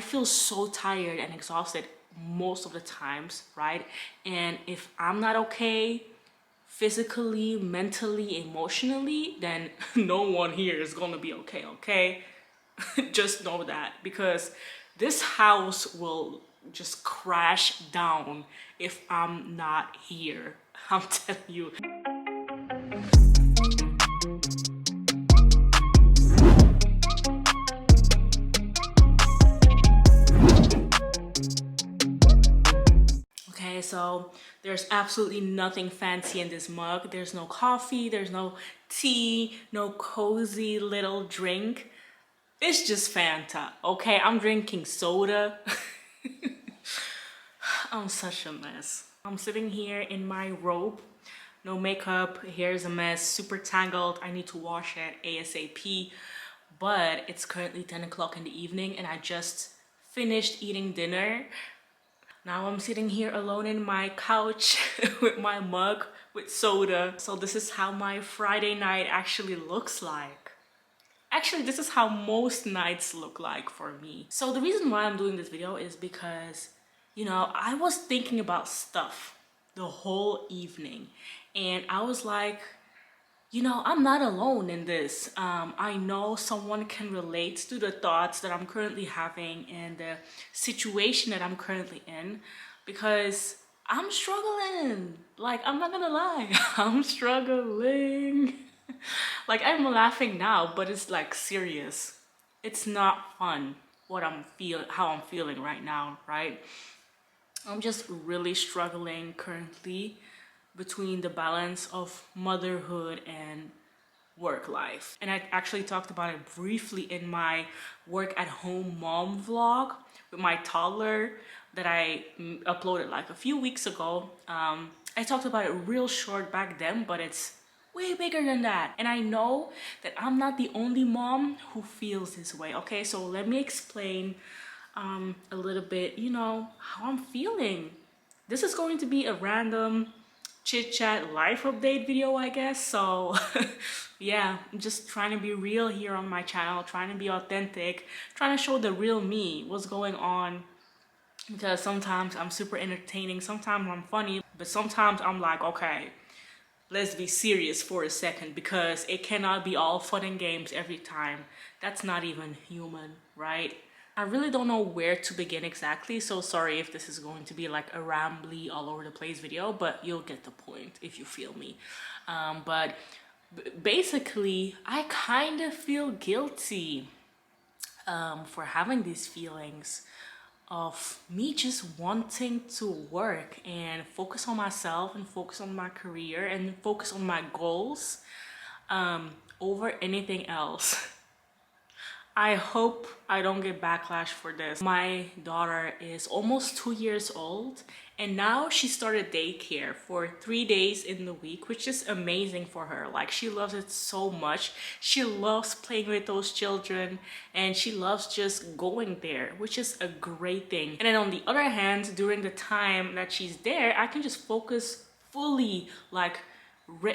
I feel so tired and exhausted most of the times, right? And if I'm not okay physically, mentally, emotionally, then no one here is gonna be okay, okay? Just know that, because this house will just crash down if I'm not here. I'm telling you. Okay, so there's absolutely nothing fancy in this mug. There's no coffee, there's no tea, no cozy little drink. It's just Fanta, okay? I'm drinking soda. I'm such a mess. I'm sitting here in my robe, no makeup, hair's a mess, super tangled. I need to wash it ASAP. But it's currently 10 o'clock in the evening and I just finished eating dinner. Now I'm sitting here alone in my couch with my mug with soda. So this is how my Friday night actually looks like. Actually, this is how most nights look like for me. So the reason why I'm doing this video is because, you know, I was thinking about stuff the whole evening. And I was like, you know, I'm not alone in this. I know someone can relate to the thoughts that I'm currently having and the situation that I'm currently in, because I'm struggling. Like, I'm not gonna lie, I'm struggling. Like, I'm laughing now, but it's like serious. It's not fun how I'm feeling right now, right? I'm just really struggling currently between the balance of motherhood and work life. And I actually talked about it briefly in my work at home mom vlog with my toddler that I uploaded like a few weeks ago. I talked about it real short back then, but it's way bigger than that. And I know that I'm not the only mom who feels this way, okay? So let me explain a little bit, you know, how I'm feeling. This is going to be a random chit chat life update video, I guess. So yeah, I'm just trying to be real here on my channel, trying to be authentic, trying to show the real me, what's going on. Because sometimes I'm super entertaining, sometimes I'm funny, but sometimes I'm like, okay, let's be serious for a second, because it cannot be all fun and games every time. That's not even human, right? I really don't know where to begin exactly, so sorry if this is going to be like a rambly all over the place video, but you'll get the point if you feel me. But basically, I kind of feel guilty for having these feelings of me just wanting to work and focus on myself and focus on my career and focus on my goals over anything else. I hope I don't get backlash for this. My daughter is almost 2 years old and now she started daycare for 3 days in the week, which is amazing for her. Like, she loves it so much. She loves playing with those children and she loves just going there, which is a great thing. And then on the other hand, during the time that she's there, I can just focus fully, like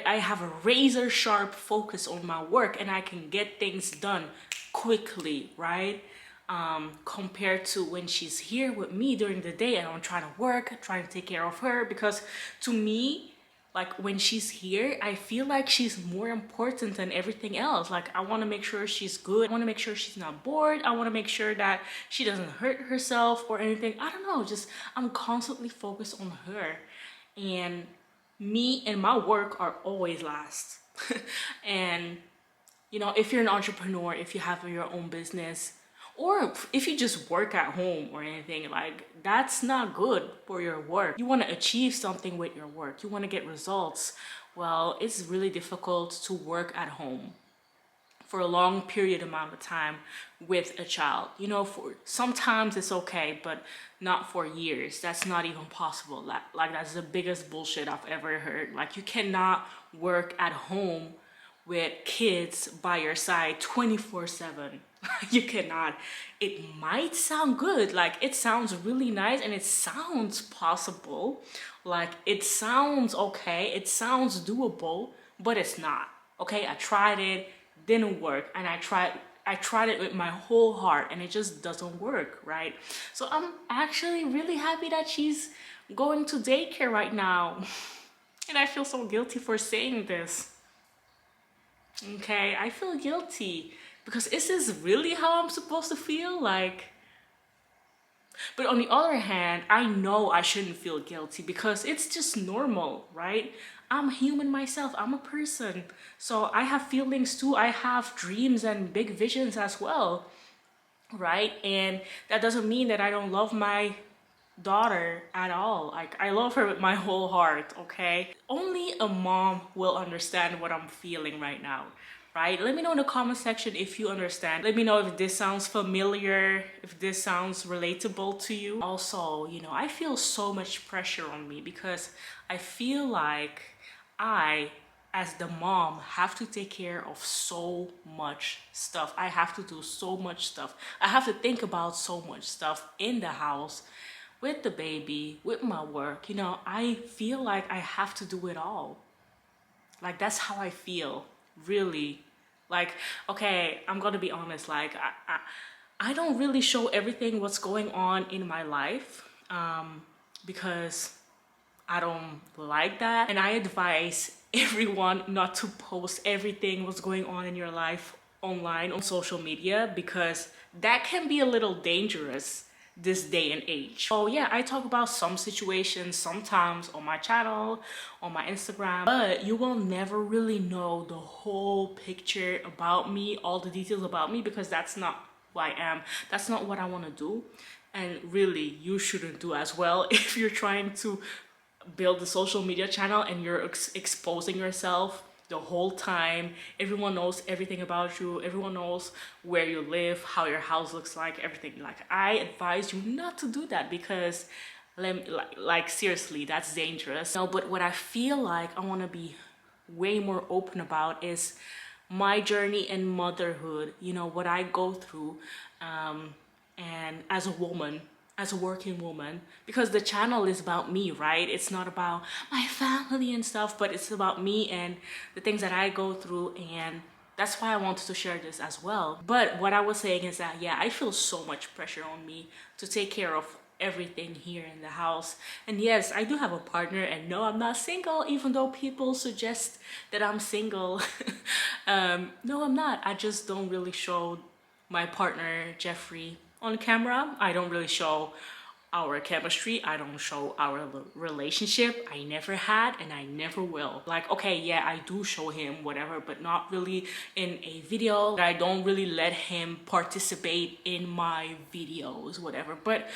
I have a razor sharp focus on my work and I can get things done quickly, right? Compared to when she's here with me during the day and I'm trying to work, trying to take care of her. Because to me, like, when she's here, I feel like she's more important than everything else. Like, I want to make sure she's good. I want to make sure she's not bored. I want to make sure that she doesn't hurt herself or anything. I don't know, just I'm constantly focused on her. And me and my work are always last. And you know, if you're an entrepreneur, if you have your own business, or if you just work at home or anything, like, that's not good for your work. You want to achieve something with your work. You want to get results. Well, it's really difficult to work at home for a long period amount of time with a child. You know, for sometimes it's okay, but not for years. That's not even possible. Like that's the biggest bullshit I've ever heard. Like, you cannot work at home with kids by your side 24/7. You cannot. It might sound good, like it sounds really nice and it sounds possible, like it sounds okay, it sounds doable, but it's not. Okay, I tried it, didn't work, and I tried I tried it with my whole heart and it just doesn't work, right? So I'm actually really happy that she's going to daycare right now. And I feel so guilty for saying this. Okay, I feel guilty because is this really how I'm supposed to feel? Like, but on the other hand, I know I shouldn't feel guilty because it's just normal, right? I'm human myself, I'm a person. So I have feelings too, I have dreams and big visions as well, right? And that doesn't mean that I don't love my daughter at all. Like, I love her with my whole heart, okay? Only a mom will understand what I'm feeling right now, right? Let me know in the comment section if you understand. Let me know if this sounds familiar, if this sounds relatable to you. Also, you know, I feel so much pressure on me because I feel like I, as the mom, have to take care of so much stuff. I have to do so much stuff. I have to think about so much stuff in the house, with the baby, with my work. You know, I feel like I have to do it all. Like, that's how I feel, really. Like, okay, I'm gonna be honest, like, I don't really show everything what's going on in my life, because I don't like that. And I advise everyone not to post everything what's going on in your life online on social media, because that can be a little dangerous this day and age. So yeah, I talk about some situations sometimes on my channel, on my Instagram, but you will never really know the whole picture about me, all the details about me, because that's not who I am. That's not what I want to do. And really, you shouldn't do as well if you're trying to build a social media channel and you're exposing yourself the whole time. Everyone knows everything about you, everyone knows where you live, how your house looks like, everything. Like, I advise you not to do that, because like seriously, that's dangerous. No, but what I feel like I want to be way more open about is my journey in motherhood, you know, what I go through, and as a woman, as a working woman, because the channel is about me, right? It's not about my family and stuff, but it's about me and the things that I go through, and that's why I wanted to share this as well. But what I was saying is that, yeah, I feel so much pressure on me to take care of everything here in the house. And yes, I do have a partner, and no, I'm not single, even though people suggest that I'm single. No, I'm not. I just don't really show my partner Jeffrey on camera. I don't really show our chemistry. I don't show our relationship. I never had and I never will. Like, okay, yeah, I do show him whatever, but not really in a video. I don't really let him participate in my videos, whatever. But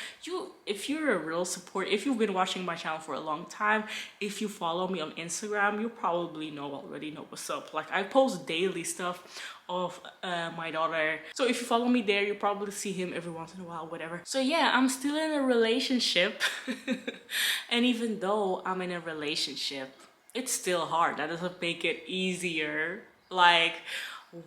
if you're a real support, if you've been watching my channel for a long time, if you follow me on Instagram, you probably already know what's up. Like, I post daily stuff of my daughter, so if you follow me there, you probably see him every once in a while, whatever. So yeah, I'm still in a relationship. And even though I'm in a relationship, it's still hard. That doesn't make it easier. Like,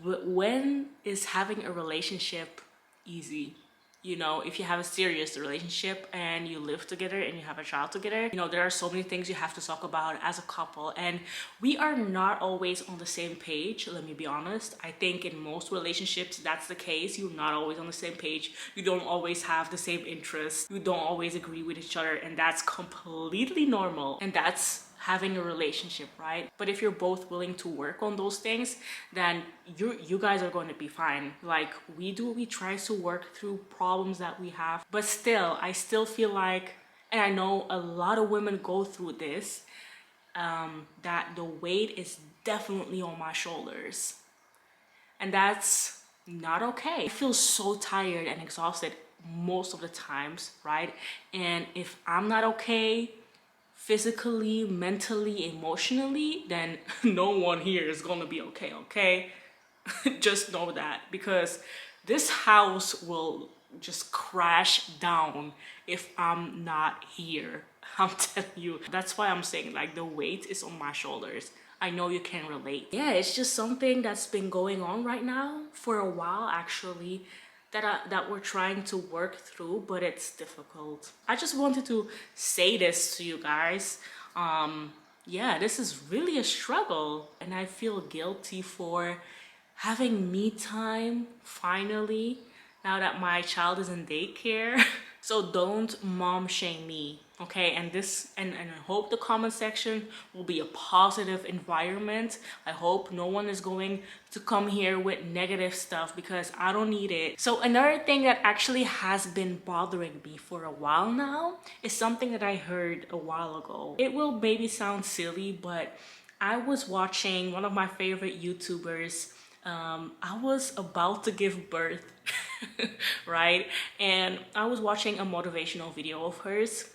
when is having a relationship easy? You know, if you have a serious relationship and you live together and you have a child together, you know, there are so many things you have to talk about as a couple, and we are not always on the same page. Let me be honest. I think in most relationships that's the case. You're not always on the same page. You don't always have the same interests. You don't always agree with each other, and that's completely normal. And that's having a relationship, right? But if you're both willing to work on those things, then you guys are going to be fine. Like we do, we try to work through problems that we have. But still, I still feel like, and I know a lot of women go through this, that the weight is definitely on my shoulders. And that's not okay. I feel so tired and exhausted most of the times, right? And if I'm not okay, physically, mentally, emotionally, then no one here is gonna be okay, okay? Just know that, because this house will just crash down if I'm not here. I'm telling you. That's why I'm saying, like, the weight is on my shoulders. I know you can relate. Yeah, it's just something that's been going on right now for a while, actually, that we're trying to work through, but it's difficult. I just wanted to say this to you guys. Yeah, this is really a struggle, and I feel guilty for having me time finally, now that my child is in daycare. So don't mom shame me, okay? And I hope the comment section will be a positive environment. I hope no one is going to come here with negative stuff, because I don't need it. So another thing that actually has been bothering me for a while now is something that I heard a while ago. It will maybe sound silly, but I was watching one of my favorite YouTubers. I was about to give birth, right? And I was watching a motivational video of hers,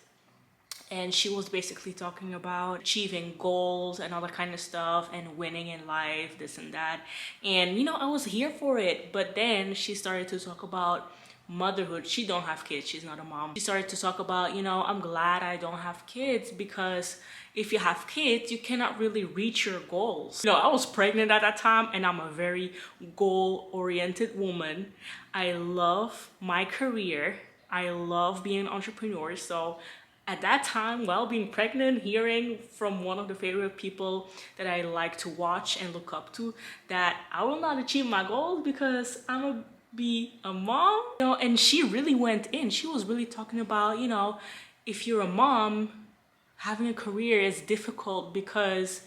and she was basically talking about achieving goals and all that kind of stuff and winning in life, this and that. And you know, I was here for it, but then she started to talk about motherhood. She don't have kids, she's not a mom. She started to talk about, you know, I'm glad I don't have kids, because if you have kids, you cannot really reach your goals. You know, I was pregnant at that time, and I'm a very goal-oriented woman. I love my career. I love being an entrepreneur. So at that time, while being pregnant, hearing from one of the favorite people that I like to watch and look up to, that I will not achieve my goals because I'm a be a mom, you know. And she really went in. She was really talking about, you know, if you're a mom, having a career is difficult because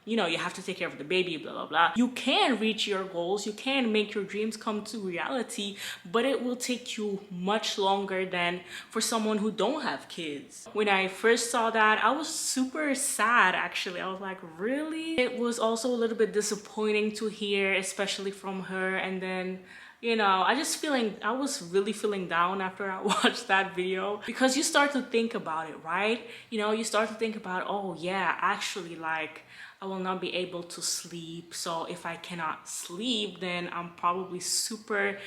you know, you have to take care of the baby, blah blah blah. You can reach your goals, you can make your dreams come to reality, but it will take you much longer than for someone who don't have kids. When I first saw that, I was super sad actually. I was like, really? It was also a little bit disappointing to hear, especially from her. And then, you know, I was really feeling down after I watched that video, because you start to think about it, right? You know, you start to think about, oh yeah, actually, like, I will not be able to sleep. So if I cannot sleep, then I'm probably super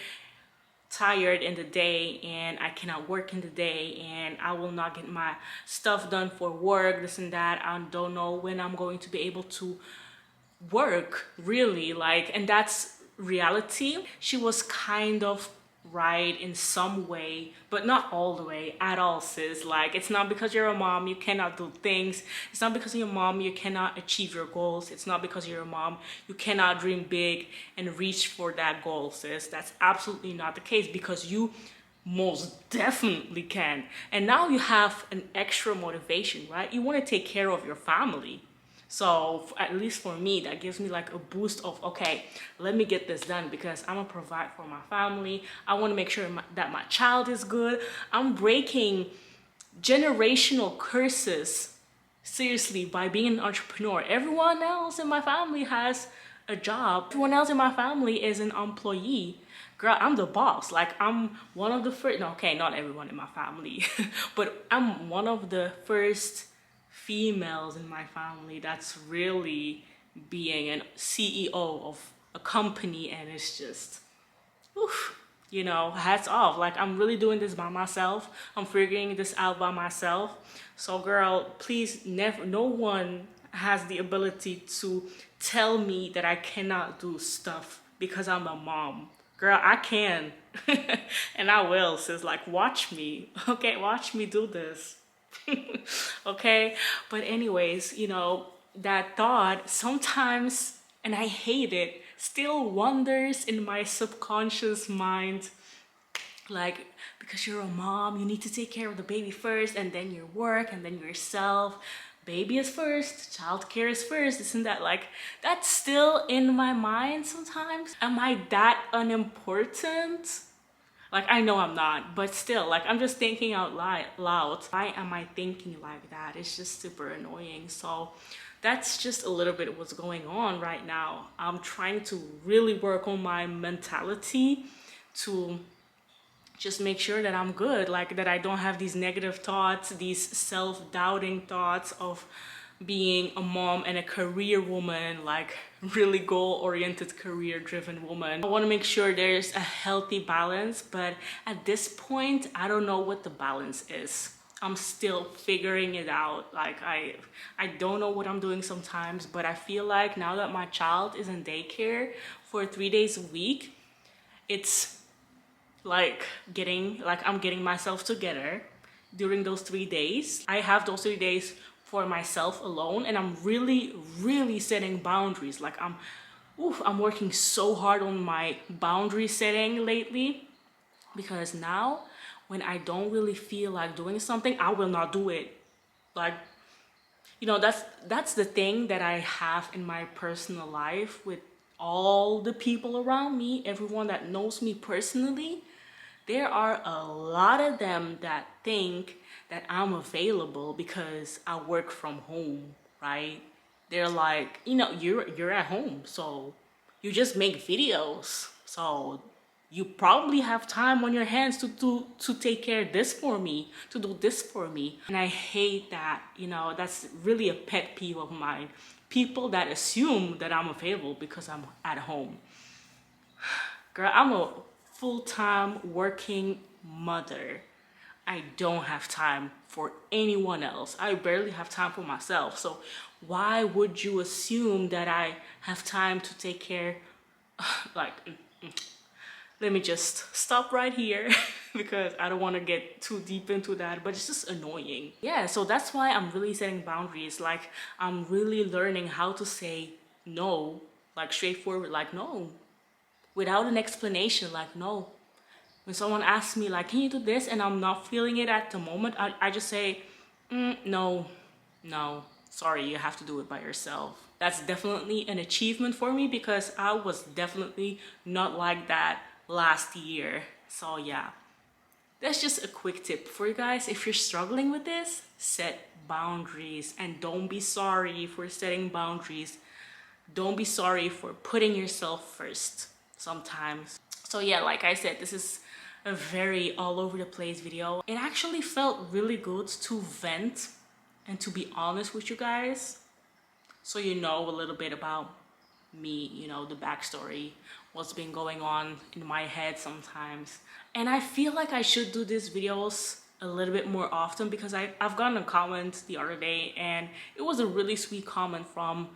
tired in the day, and I cannot work in the day, and I will not get my stuff done for work, this and that. I don't know when I'm going to be able to work, really. Like, and that's reality. She was kind of right in some way, but not all the way at all, sis. Like, it's not because you're a mom you cannot do things. It's not because you're a mom you cannot achieve your goals. It's not because you're a mom you cannot dream big and reach for that goal, sis. That's absolutely not the case, because you most definitely can. And now you have an extra motivation, right? You want to take care of your family. So at least for me, that gives me like a boost of, okay, let me get this done, because I'm gonna provide for my family. I want to make sure that my child is good. I'm breaking generational curses, seriously, by being an entrepreneur. Everyone else in my family has a job. Everyone else in my family is an employee. Girl, I'm the boss. Like, I'm one of the first, no, okay, not everyone in my family, but I'm one of the first females in my family that's really being a CEO of a company. And it's just, oof, you know, hats off. Like, I'm really doing this by myself. I'm figuring this out by myself. So girl, please, never, no one has the ability to tell me that I cannot do stuff because I'm a mom. Girl, I can. And I will, sis. Like, watch me. Okay, watch me do this. Okay, but anyways, you know, that thought sometimes, and I hate it, still wanders in my subconscious mind, like, because you're a mom, you need to take care of the baby first, and then your work, and then yourself. Baby is first, childcare is first, isn't that? Like, that's still in my mind sometimes. Am I that unimportant? Like, I know I'm not, but still, like, I'm just thinking out loud. Why am I thinking like that? It's just super annoying. So that's just a little bit of what's going on right now. I'm trying to really work on my mentality to just make sure that I'm good, like, that I don't have these negative thoughts, these self-doubting thoughts of being a mom and a career woman, like really goal-oriented, career-driven woman. I want to make sure there's a healthy balance, but at this point, I don't know what the balance is. I'm still figuring it out. Like, I don't know what I'm doing sometimes, but I feel like now that my child is in daycare for 3 days a week, it's like I'm getting myself together during those 3 days. I have those 3 days for myself alone, and I'm really setting boundaries. Like, I'm oof, I'm working so hard on my boundary setting lately, because now when I don't really feel like doing something, I will not do it. Like, you know, that's the thing that I have in my personal life with all the people around me, everyone that knows me personally. There are a lot of them that think that I'm available because I work from home, right? They're like, you know, you're at home, so you just make videos. So you probably have time on your hands to take care of this for me, to do this for me. And I hate that, you know, that's really a pet peeve of mine. People that assume that I'm available because I'm at home. Girl, I'm a full-time working mother. I don't have time for anyone else. I barely have time for myself. So why would you assume that I have time to take care? Like, let me just stop right here because I don't want to get too deep into that, but it's just annoying. Yeah, so that's why I'm really setting boundaries. Like, I'm really learning how to say no, like straightforward, like no, without an explanation, like no. When someone asks me like, can you do this, and I'm not feeling it at the moment, I just say, no, sorry, you have to do it by yourself. That's definitely an achievement for me because I was definitely not like that last year. So yeah, that's just a quick tip for you guys. If you're struggling with this, set boundaries, and don't be sorry for setting boundaries. Don't be sorry for putting yourself first sometimes. So yeah, like I said, this is a very all over the place video. It actually felt really good to vent and to be honest with you guys, so you know a little bit about me, you know, the backstory, what's been going on in my head sometimes. And I feel like I should do these videos a little bit more often because I've gotten a comment the other day, and it was a really sweet comment from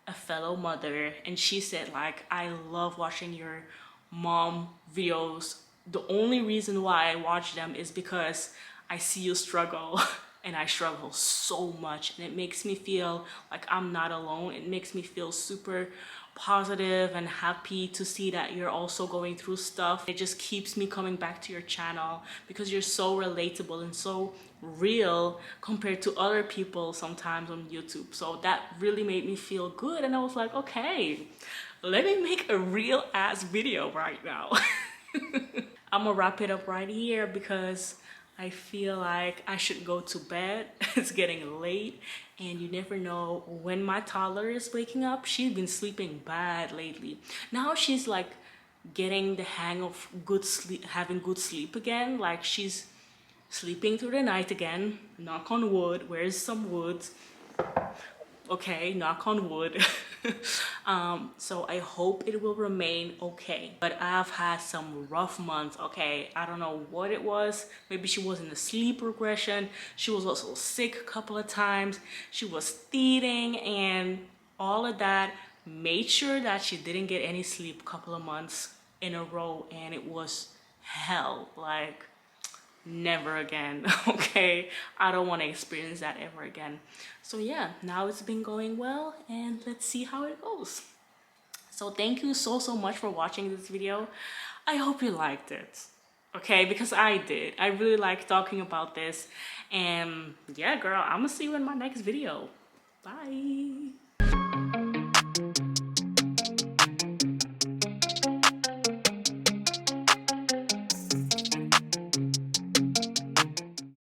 a fellow mother, and she said like, I love watching your mom videos. The only reason why I watch them is because I see you struggle and I struggle so much, and it makes me feel like I'm not alone. It makes me feel super positive and happy to see that you're also going through stuff. It just keeps me coming back to your channel because you're so relatable and so real compared to other people sometimes on YouTube. So that really made me feel good, and I was like, okay, let me make a real ass video right now. I'm gonna wrap it up right here because I feel like I should go to bed. It's getting late, and you never know when my toddler is waking up. She's been sleeping bad lately. Now she's like getting the hang of good sleep, having good sleep again. Like, she's sleeping through the night again. Knock on wood. Where's some wood? Okay, knock on wood. So I hope it will remain okay. But I've had some rough months, okay? I don't know what it was. Maybe she was in a sleep regression. She was also sick a couple of times. She was teething and all of that made sure that she didn't get any sleep a couple of months in a row, and it was hell. Like, never again. Okay, I don't want to experience that ever again. So yeah, now it's been going well, and let's see how it goes. So thank you so much for watching this video. I hope you liked it, okay, because I did. I really like talking about this. And yeah, girl, I'm gonna see you in my next video. Bye.